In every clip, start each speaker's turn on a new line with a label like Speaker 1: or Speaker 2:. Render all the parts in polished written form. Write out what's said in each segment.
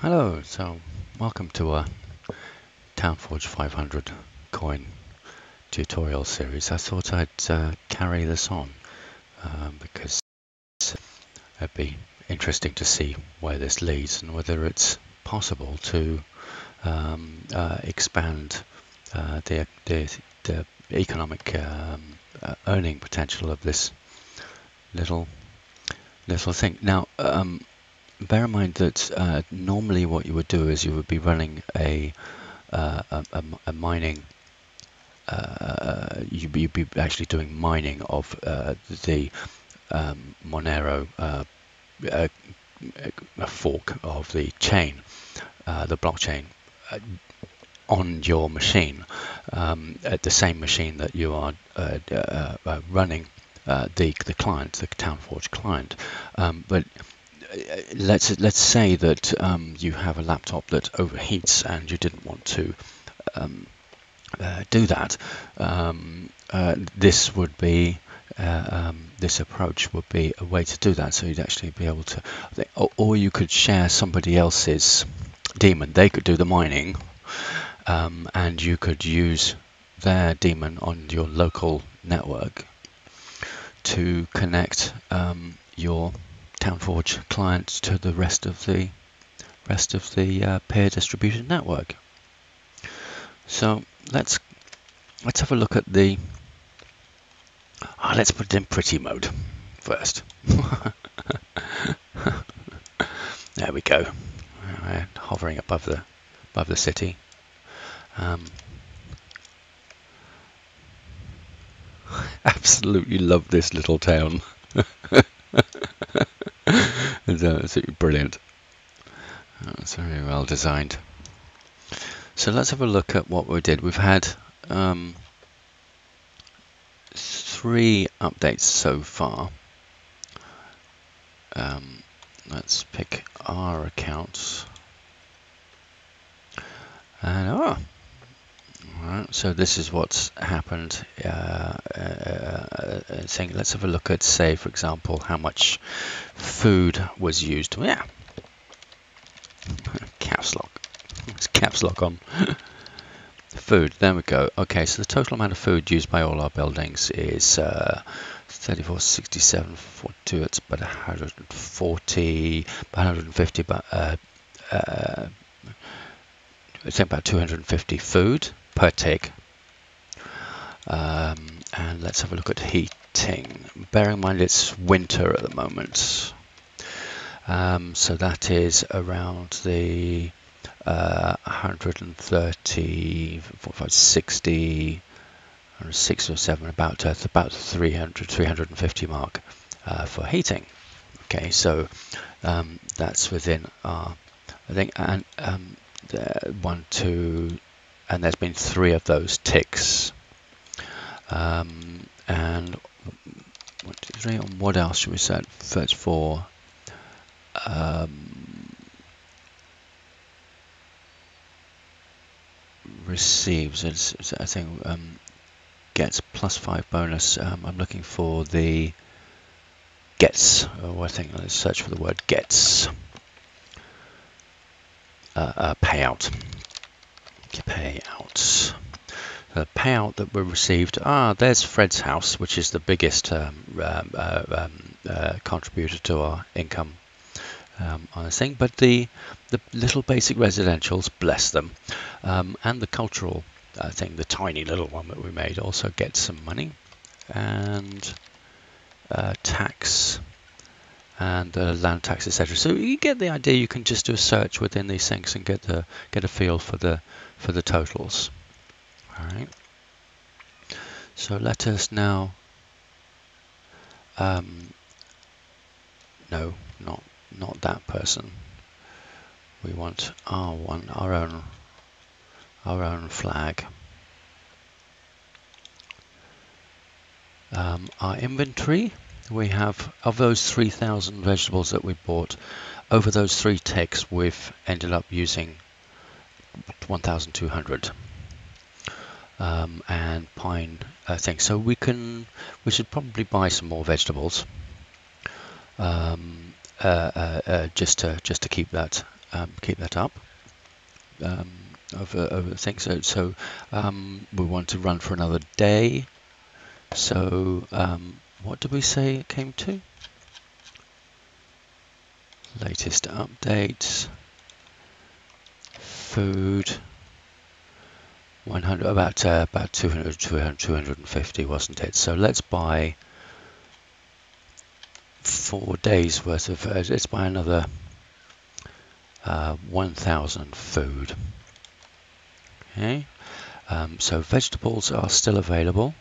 Speaker 1: Hello, so welcome to a Townforge 500 coin tutorial series. I thought I'd carry this on because it'd be interesting to see where this leads and whether it's possible to expand the economic earning potential of this little thing. Now, bear in mind that normally what you would do is you would be running a mining. You'd be actually doing mining of the Monero a fork of the chain, the blockchain, on your machine, at the same machine that you are running the client, the Townforge client. But let's say that you have a laptop that overheats and you didn't want to do that. This would be this approach would be a way to do that. So you'd actually be able to, or you could share somebody else's daemon. They could do the mining, and you could use their daemon on your local network to connect your Townforge client to the rest of the peer distribution network. So let's have a look at the. Let's put it in pretty mode first. There we go. Hovering above the city. Absolutely love this little town. It's absolutely brilliant. It's very well designed. So let's have a look at what we did. We've had 3 updates so far. Let's pick our accounts. And alright, so this is what's happened. Saying, let's have a look at, say, for example, how much food was used. Yeah, caps lock. It's caps lock on. Food. There we go. Okay, so the total amount of food used by all our buildings is 34, 67, 42. It's about 140, 150, but I think about 250 food per tick. And let's have a look at heating. Bear in mind it's winter at the moment, so that is around the 130, 45, 60, 6 or 7, about 300, 350 mark for heating. Okay, so that's within our, I think, and 1, 2, and there's been 3 of those ticks. And 1, 2, 3. And what else should we search for? Receives. It's, I think, gets +5 bonus. I'm looking for the gets. I think let's search for the word gets. Payout. Payouts. The payout that we received. There's Fred's house, which is the biggest contributor to our income on this thing. But the little basic residentials, bless them, and the cultural thing, the tiny little one that we made, also gets some money, and tax and land tax, etc. So you get the idea. You can just do a search within these things and get a feel for the totals. All right. So let us now. No, not that person. We want our one, our own flag. Our inventory. We have, of those 3,000 vegetables that we bought, over those 3 ticks, we've ended up using 1,200. And pine things. So we should probably buy some more vegetables, just to keep that keep that up over the thing. So we want to run for another day. So what did we say it came to? Latest updates. Food. 100, about 200, 250, wasn't it? So let's buy 4 days worth of. Let's buy another 1,000 food. Okay. So vegetables are still available.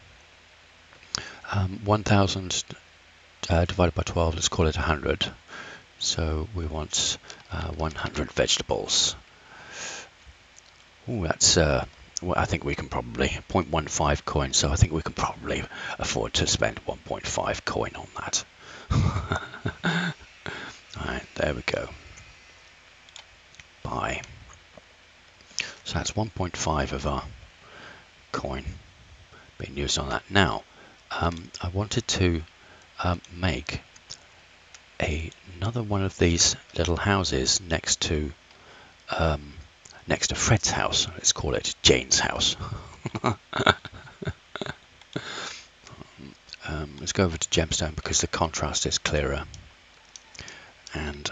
Speaker 1: 1,000 divided by 12. Let's call it 100. So we want 100 vegetables. Ooh, that's. Well, I think we can probably 0.15 coin. So I think we can probably afford to spend 1.5 coin on that. Alright, there we go. Buy. So that's 1.5 of our coin being used on that. Now, I wanted to make another one of these little houses next to Fred's house. Let's call it Jane's house. Let's go over to gemstone because the contrast is clearer. And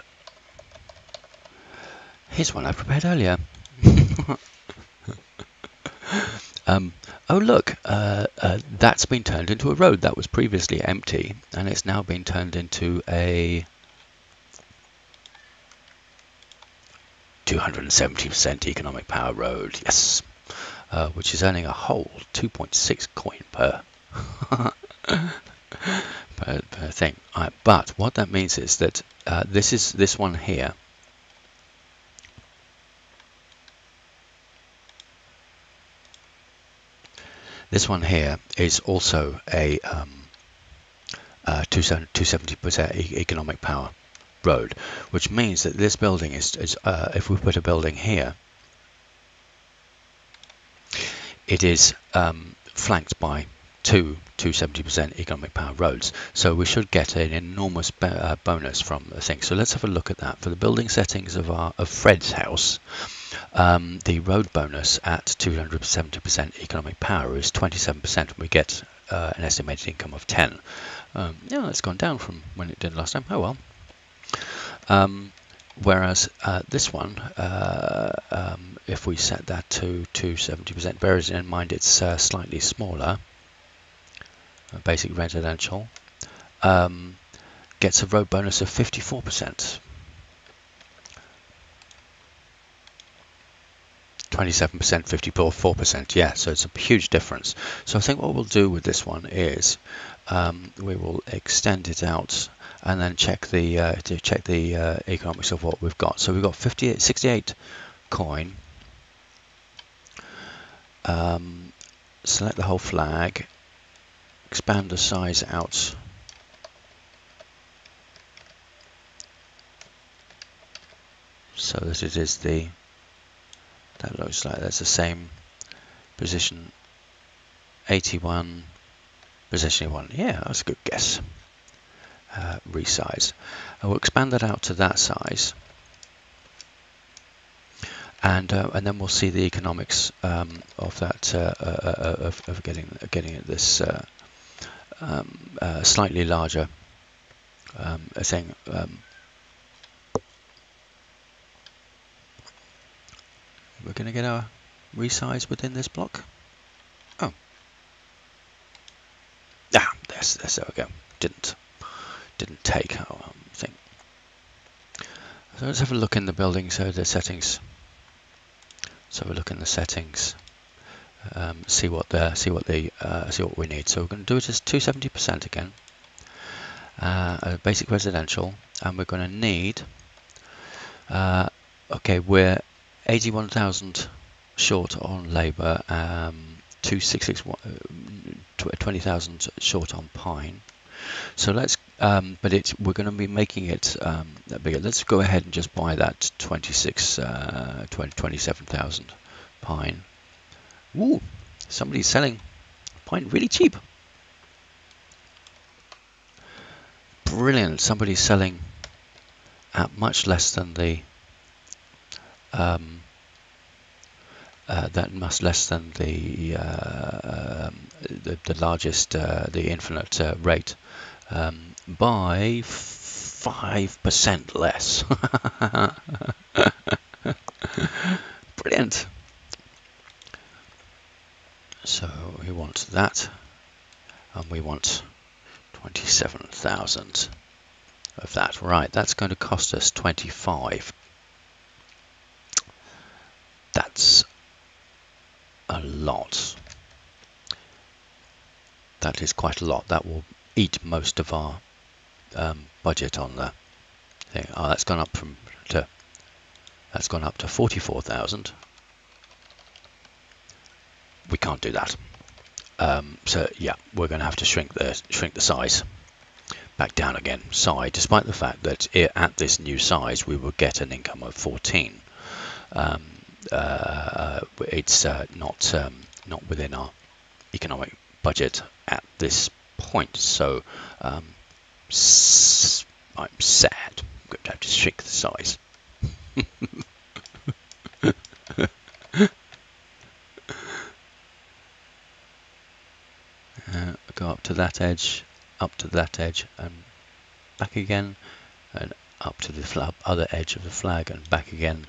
Speaker 1: here's one I prepared earlier. Oh look, that's been turned into a road that was previously empty, and it's now been turned into a 270% economic power road. Yes, which is earning a whole 2.6 coin per per thing. Right, but what that means is that this one here. This one here is also a 270% economic power road, which means that this building is if we put a building here, it is flanked by two 270% economic power roads. So we should get an enormous bonus from the thing. So let's have a look at that. For the building settings of Fred's house, the road bonus at 270% economic power is 27%. We get an estimated income of 10. Yeah, it's gone down from when it did last time. Oh well. Whereas this one, if we set that to 270%, bearing in mind it's slightly smaller, basic residential, gets a road bonus of 54%. 27%, 54%, yeah, so it's a huge difference. So I think what we'll do with this one is we will extend it out and then check the economics of what we've got. So we've got 68 coin. Select the whole flag, expand the size out. So that it is that looks like that's the same position. 81, position 1. Yeah, that's a good guess. Resize. And we'll expand that out to that size. And then we'll see the economics of that of getting at this slightly larger thing. We're going to get our resize within this block. Oh, there we go. Didn't take our thing. So let's have a look in the building. So the settings. So we look in the settings. See what we need. So we're going to do it as 270% again. Basic residential, and we're going to need. Okay, we're 81,000 short on labour. 20,000 short on pine. So let's. We're going to be making it bigger. Let's go ahead and just buy that 27,000 pine. Ooh, somebody's selling pine really cheap. Brilliant. Somebody's selling at much less than the that must less than the largest, the infinite rate, by 5% less. Brilliant. So we want that, and we want 27,000 of that. Right, that's going to cost us 25. That's a lot. That is quite a lot. That will eat most of our budget on the thing. Oh, that's gone up to 44,000. We can't do that. So yeah, we're going to have to shrink the size back down again. Despite the fact that at this new size we will get an income of 14. It's not within our economic budget at this point. So I'm sad. I'm going to have to shrink the size. Go up to that edge, and back again, and up to the other edge of the flag, and back again.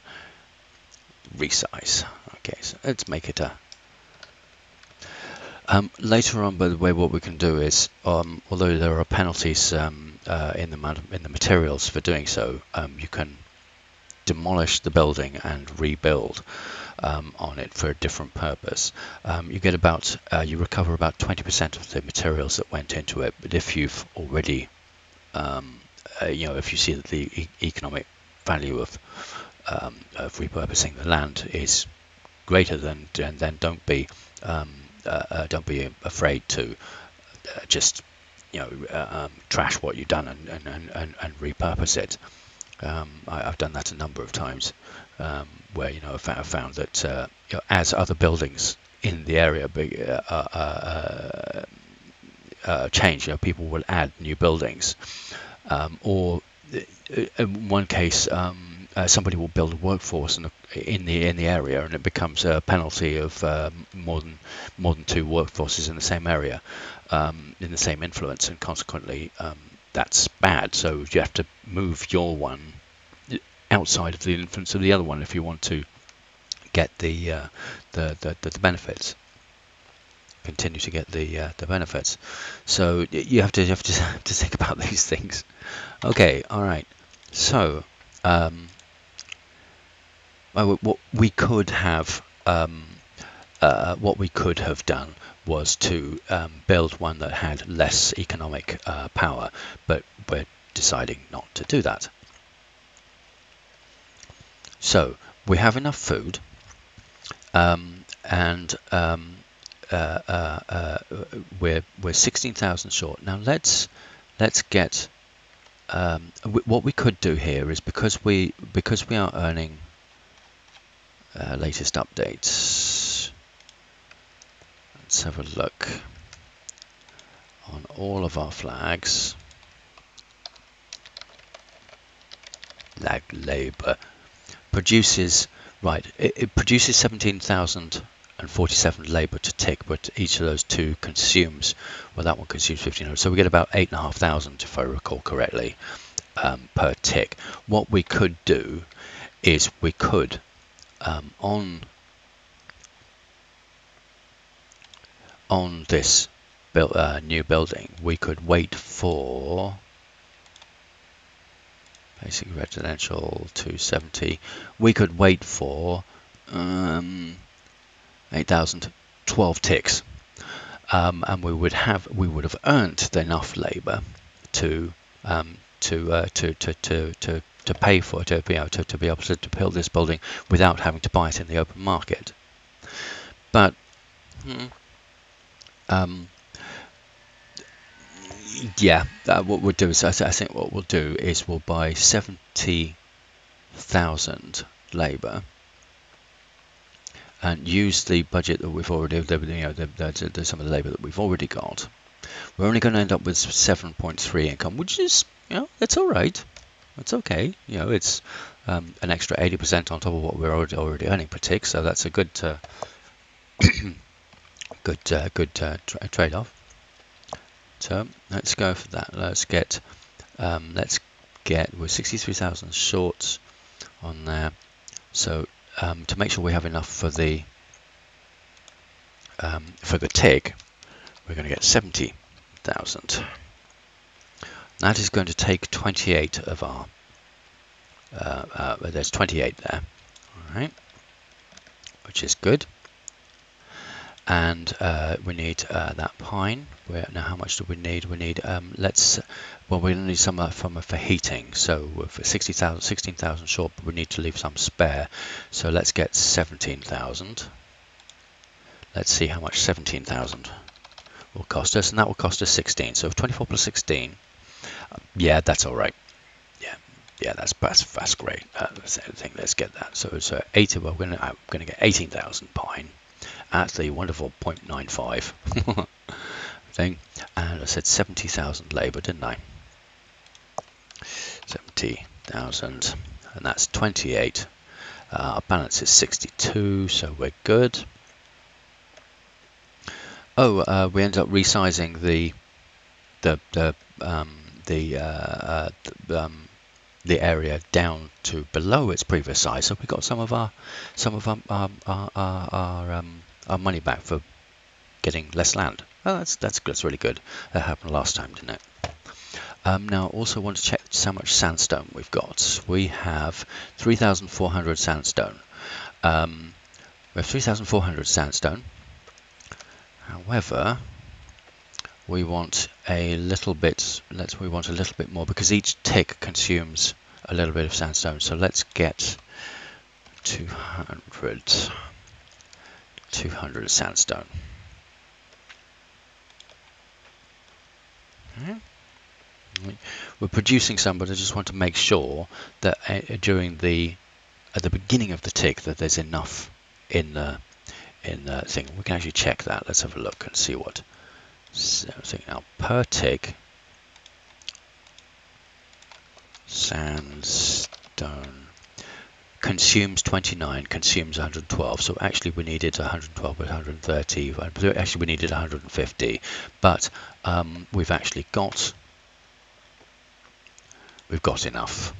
Speaker 1: Resize. Okay, so let's make it a. Later on, by the way, what we can do is, although there are penalties in the materials for doing so, you can demolish the building and rebuild on it for a different purpose. You recover about 20% of the materials that went into it. But if you've already, if you see that the economic value of repurposing the land is greater than, then don't be afraid to just trash what you've done and repurpose it. I've done that a number of times, where I've found that as other buildings in the area change, people will add new buildings, or in one case, somebody will build a workforce in the area, and it becomes a penalty of more than two workforces in the same area, in the same influence, and consequently that's bad. So you have to move your one outside of the influence of the other one if you want to get the benefits. Continue to get the benefits. So you have to think about these things. Okay, all right. So what we could have done was to build one that had less economic power, but we're deciding not to do that. So we have enough food, and we're 16,000 short. Now let's get what we could do here is, because we are earning latest updates. Let's have a look on all of our flags. Lag labor produces, right, it produces 17,047 labor to tick, but each of those two consumes, well, that one consumes 1,500, so we get about 8,500, if I recall correctly, per tick. What we could do is we could on this new building, we could wait for basic residential 270. We could wait for 8,012 ticks, and we would have earned enough labour to pay for to be able to build this building without having to buy it in the open market. But what we'll do is, I think what we'll do is we'll buy 70,000 labour and use the budget that we've already, some of the labour that we've already got. We're only going to end up with 7.3 income, which is, it's all right. It's okay. You know, it's an extra 80% on top of what we're already earning per tick, so that's a good trade-off. So let's go for that. Let's get we're 63,000 short on there. So to make sure we have enough for the tick, we're going to get 70,000. That is going to take 28 of our. There's 28 there, all right, which is good. And we need that pine. Now, how much do we need? We need we need some for heating. So for 16,000 short, but we need to leave some spare. So let's get 17,000. Let's see how much 17,000 will cost us, and that will cost us 16. So 24 plus 16. Yeah, that's all right. Yeah, that's great. Let's get that. So it's 80. Well, we're going to get 18,000 pine at the wonderful 0.95 thing, and I said 70,000 labour, didn't I? 70,000, and that's 28. Our balance is 62, so we're good. Oh, we ended up resizing the area down to below its previous size, so we got some of our money back for getting less land. Oh, that's really good. That happened last time, didn't it? Now, also want to check how much sandstone we've got. We have 3,400 sandstone. We have 3,400 sandstone. However, we want a little bit. We want a little bit more because each tick consumes a little bit of sandstone. So let's get 200 sandstone. Okay. We're producing some, but I just want to make sure that at the beginning of the tick that there's enough in the thing. We can actually check that. Let's have a look and see what. So now per tick, sandstone consumes 29, consumes 112. So actually we needed 112 but 130. Actually we needed 150, but we've actually got enough.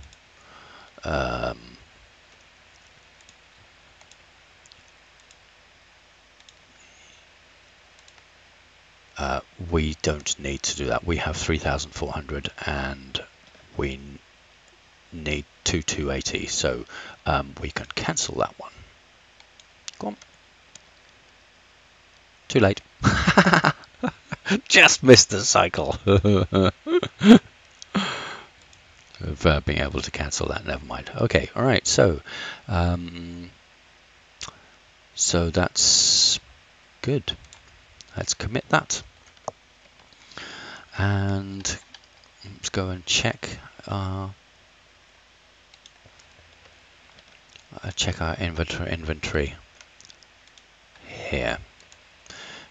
Speaker 1: We don't need to do that. We have 3,400 and we need 2,280, so we can cancel that one. Go on. Too late. Just missed the cycle of being able to cancel that. Never mind. Okay, all right. So that's good. Let's commit that. And let's go and check our inventory here.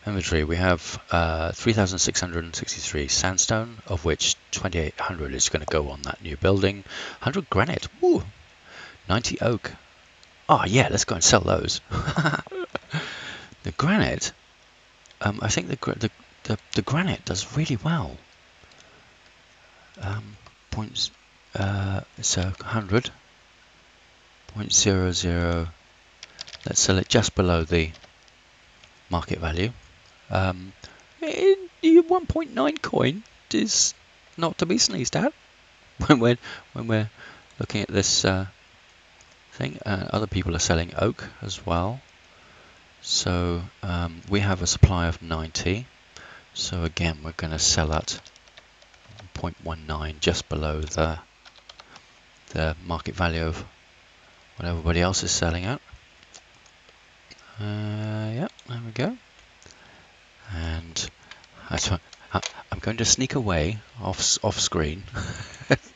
Speaker 1: Inventory, we have 3,663 sandstone, of which 2,800 is going to go on that new building. 100 granite, woo! 90 oak. Oh yeah, let's go and sell those. The granite, I think the granite does really well. So 100. 0.00. Let's sell it just below the market value. 1.9 coin is not to be sneezed at when we're looking at this thing. Other people are selling oak as well. So we have a supply of 90. So again, we're going to sell at 0.19, just below the market value of what everybody else is selling at. Yep, there we go. And I'm going to sneak away off screen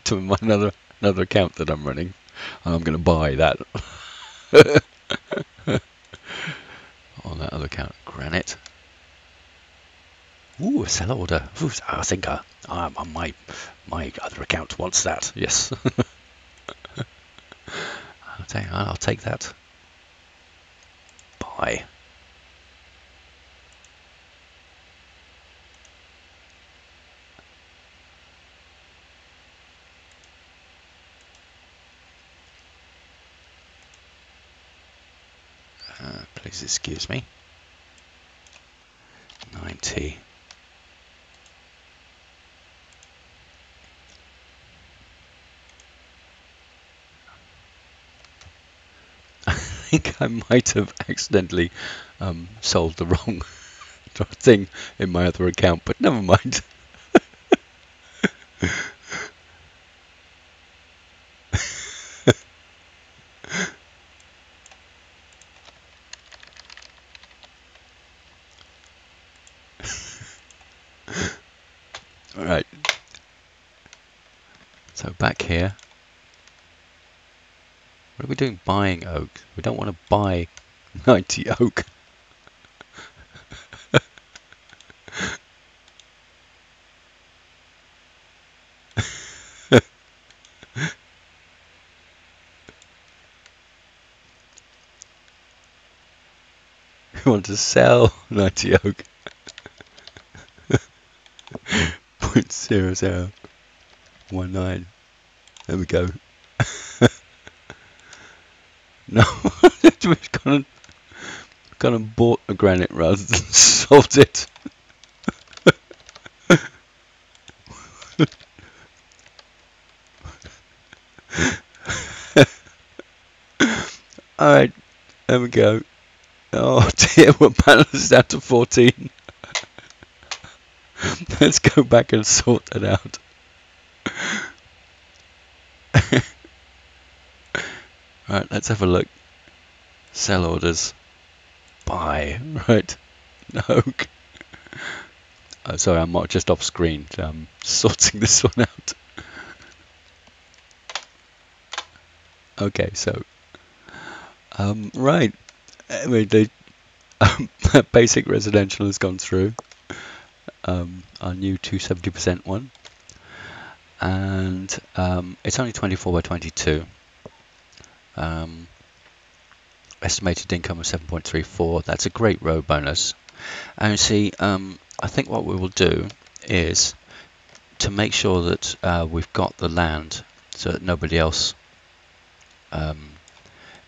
Speaker 1: to another account that I'm running, and I'm going to buy that on that other account. Granite. Ooh, a sell order. Ooh, I think my other account wants that. Yes. I'll take that. Buy. Please excuse me. 90. I think I might have accidentally sold the wrong thing in my other account, but never mind. Alright. So back here. What are we doing buying oak? We don't want to buy 90 oak. We want to sell 90 oak. 0.0019. There we go. No, we've gone and bought a granite rather than sold it. Alright, there we go. Oh dear, we're balanced down to 14. Let's go back and sort that out. Right, let's have a look. Sell orders. Buy. Right. No. Oh, sorry, I'm not just off screen. I'm sorting this one out. Okay, so. Right. Anyway, the basic residential has gone through. Our new 270% one. And it's only 24 by 22. Estimated income of 7.34. That's a great row bonus. And you see, I think what we will do is to make sure that we've got the land so that nobody else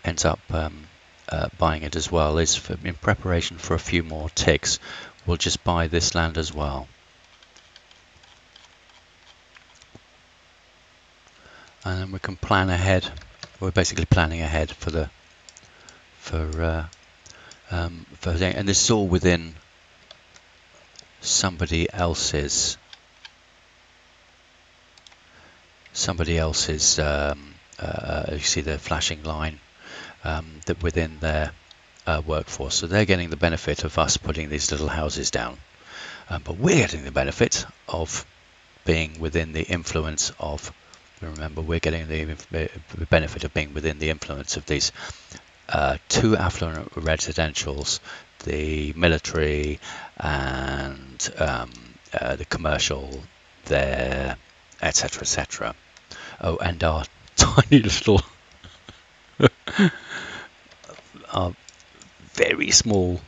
Speaker 1: ends up buying it as well, is in preparation for a few more ticks, we'll just buy this land as well. And then we can plan ahead. We're basically planning ahead for the and this is all within somebody else's you see the flashing line that within their workforce, so they're getting the benefit of us putting these little houses down, but we're getting the benefit of being within the influence of, remember, we're getting the benefit of being within the influence of these two affluent residentials, the military and the commercial there, etc., etc. Oh, and our tiny little, our very small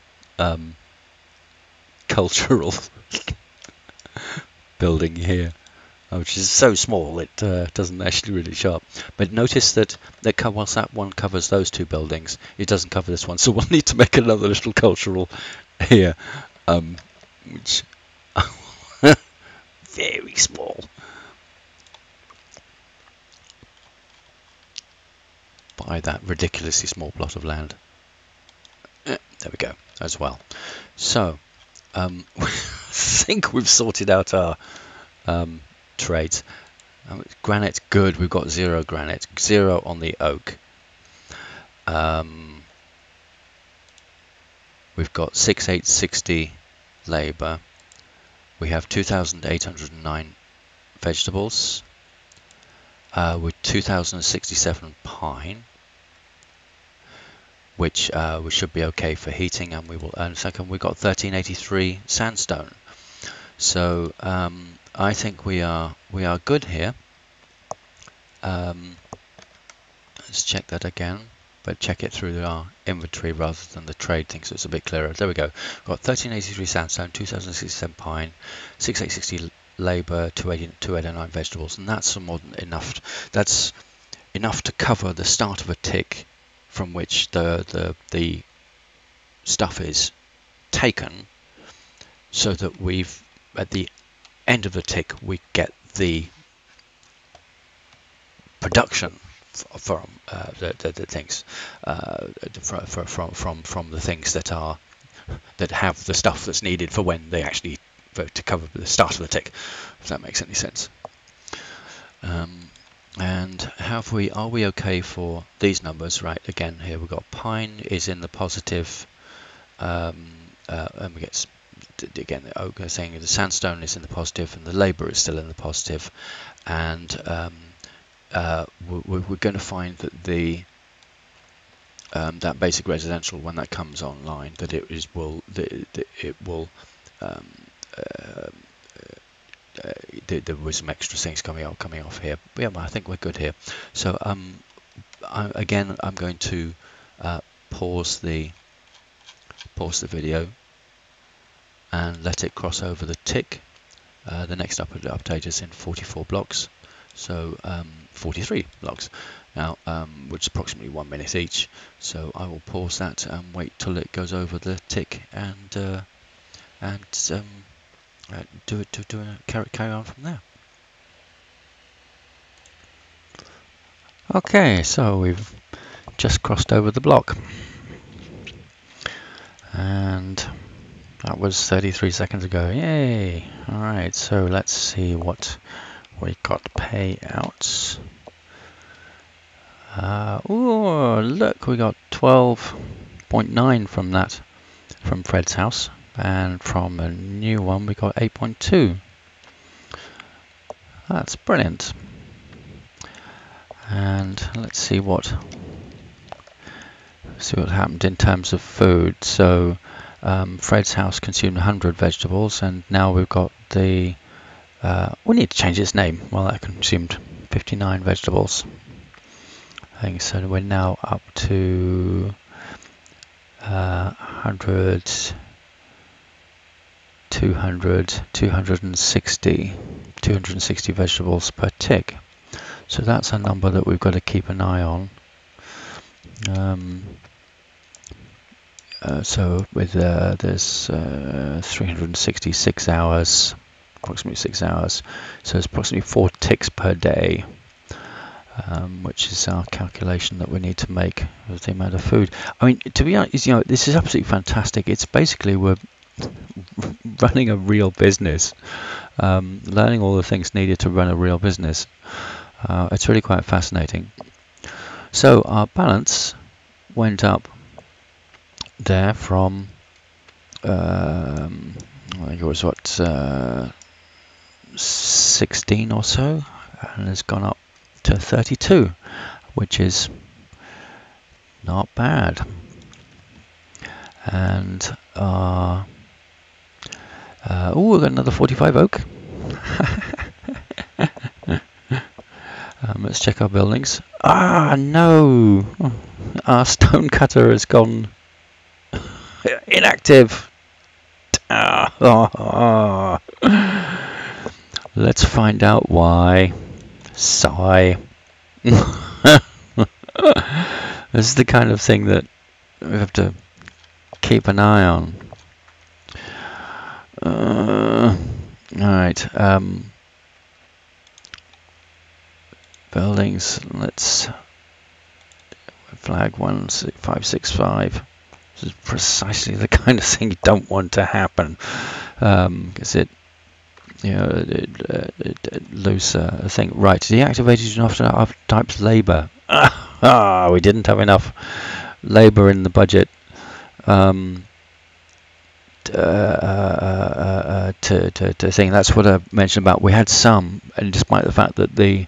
Speaker 1: cultural building here, which is so small it doesn't actually really show up. But notice that once that one covers those two buildings, it doesn't cover this one. So we'll need to make another little cultural here, which very small. Buy that ridiculously small plot of land. There we go as well. So I think we've sorted out our trades. Granite, good. We've got 0 granite, 0 on the oak. We've got 6860 labour. We have 2,809 vegetables. With 2,067 pine, which we should be okay for heating, and we will earn a second. We've got 1383 sandstone. So I think we are good here. Let's check that again, but check it through our inventory rather than the trade thing, so it's a bit clearer. There we go. We've got 1383 sandstone, 2067 pine, 6860 labour, 289 vegetables, and that's more than enough. That's enough to cover the start of a tick from which the stuff is taken, so that we've at the end of the tick we get the production from the things from the things that have the stuff that's needed for when they actually to cover the start of the tick, if that makes any sense. And are we okay for these numbers? Right, again here we've got pine is in the positive, and we get again the oak saying the sandstone is in the positive and the labour is still in the positive, and we're going to find that that basic residential, when that comes online, that there was some extra things coming off here. But yeah, I think we're good here. So I'm going to pause the video and let it cross over the tick. The next update is in 44 blocks, so 43 blocks now, which is approximately 1 minute each. So I will pause that and wait till it goes over the tick, and carry on from there. Okay, so we've just crossed over the block, and that was 33 seconds ago. Yay! Alright, so let's see what we got payouts. Oh, look, we got 12.9 from that, from Fred's house, and from a new one we got 8.2. That's brilliant. And let's see what happened in terms of food. So Fred's house consumed 100 vegetables, and now we've got the we need to change its name. Well, that consumed 59 vegetables. I think so. We're now up to 100, 200, 260 vegetables per tick. So that's a number that we've got to keep an eye on. So with there's 366 hours, approximately 6 hours. So it's approximately 4 ticks per day, which is our calculation that we need to make with the amount of food. I mean, to be honest, this is absolutely fantastic. It's basically we're running a real business, learning all the things needed to run a real business. It's really quite fascinating. So our balance went up there from I think it was 16 or so, and has gone up to 32, which is not bad. And we've got another 45 oak. Let's check our buildings. Ah, no! Our stone cutter has gone inactive. Let's find out why. Sigh. This is the kind of thing that we have to keep an eye on. Alright. Buildings. Let's flag 1565. This is precisely the kind of thing you don't want to happen, because it lose a thing. Right, deactivated after types labour. We didn't have enough labour in the budget to thing. That's what I mentioned about. We had some, and despite the fact that the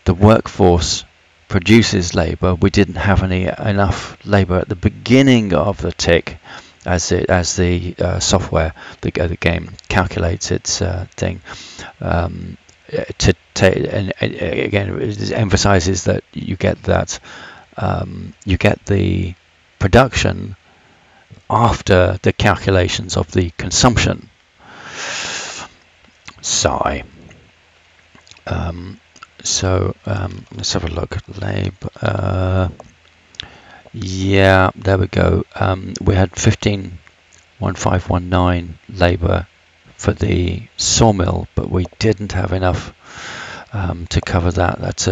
Speaker 1: workforce produces labour, we didn't have enough labour at the beginning of the tick, as the software, the game calculates its thing. to take, and again, it emphasizes that you get that you get the production after the calculations of the consumption. Sigh. Let's have a look. Yeah, there we go. We had 151519 labor for the sawmill, but we didn't have enough to cover that. That's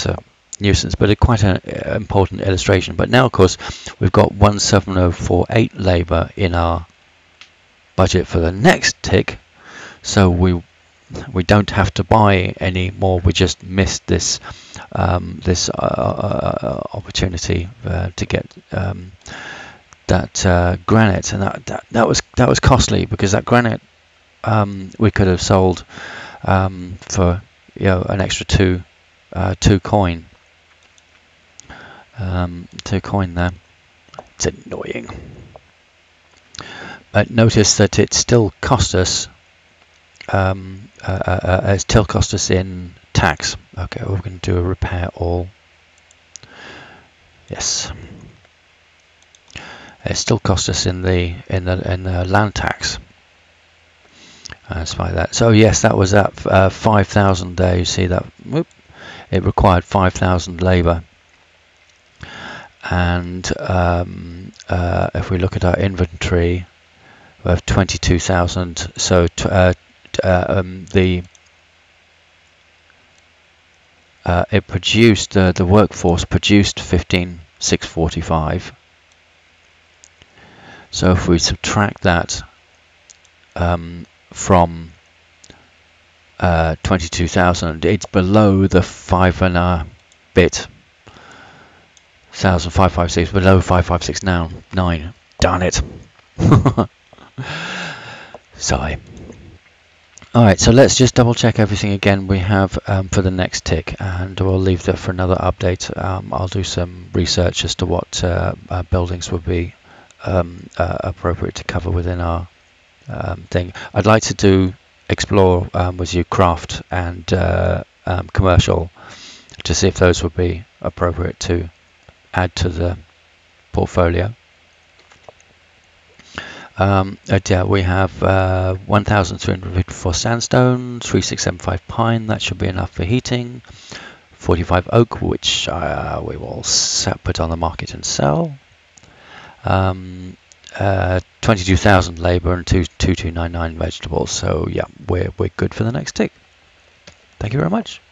Speaker 1: a nuisance, but quite an important illustration. But now, of course, we've got 17048 labor in our budget for the next tick, so we don't have to buy any more. We just missed this opportunity to get that granite, and that was costly, because that granite we could have sold for an extra two coin. 2 coin there. It's annoying. But notice that it still cost us. It still cost us in tax. Okay, we're going to do a repair all. Yes. It still cost us in the land tax. Despite that. So yes, that was at 5,000 there. You see that? Whoop, it required 5,000 labor. And if we look at our inventory, we have 22,000. So it produced the workforce produced 15,645. So if we subtract that from 22,000, it's below the 5.5 thousand 556, below 556 now. 9. Darn it. Sigh. Alright, so let's just double check everything again we have for the next tick, and we'll leave that for another update. I'll do some research as to what buildings would be appropriate to cover within our thing. I'd like to explore with you craft and commercial, to see if those would be appropriate to add to the portfolio. Yeah, we have 1,354 sandstone, 3675 pine, that should be enough for heating, 45 oak, which we will put on the market and sell, 22,000 labor, and 2299 vegetables. So yeah, we're good for the next tick. Thank you very much.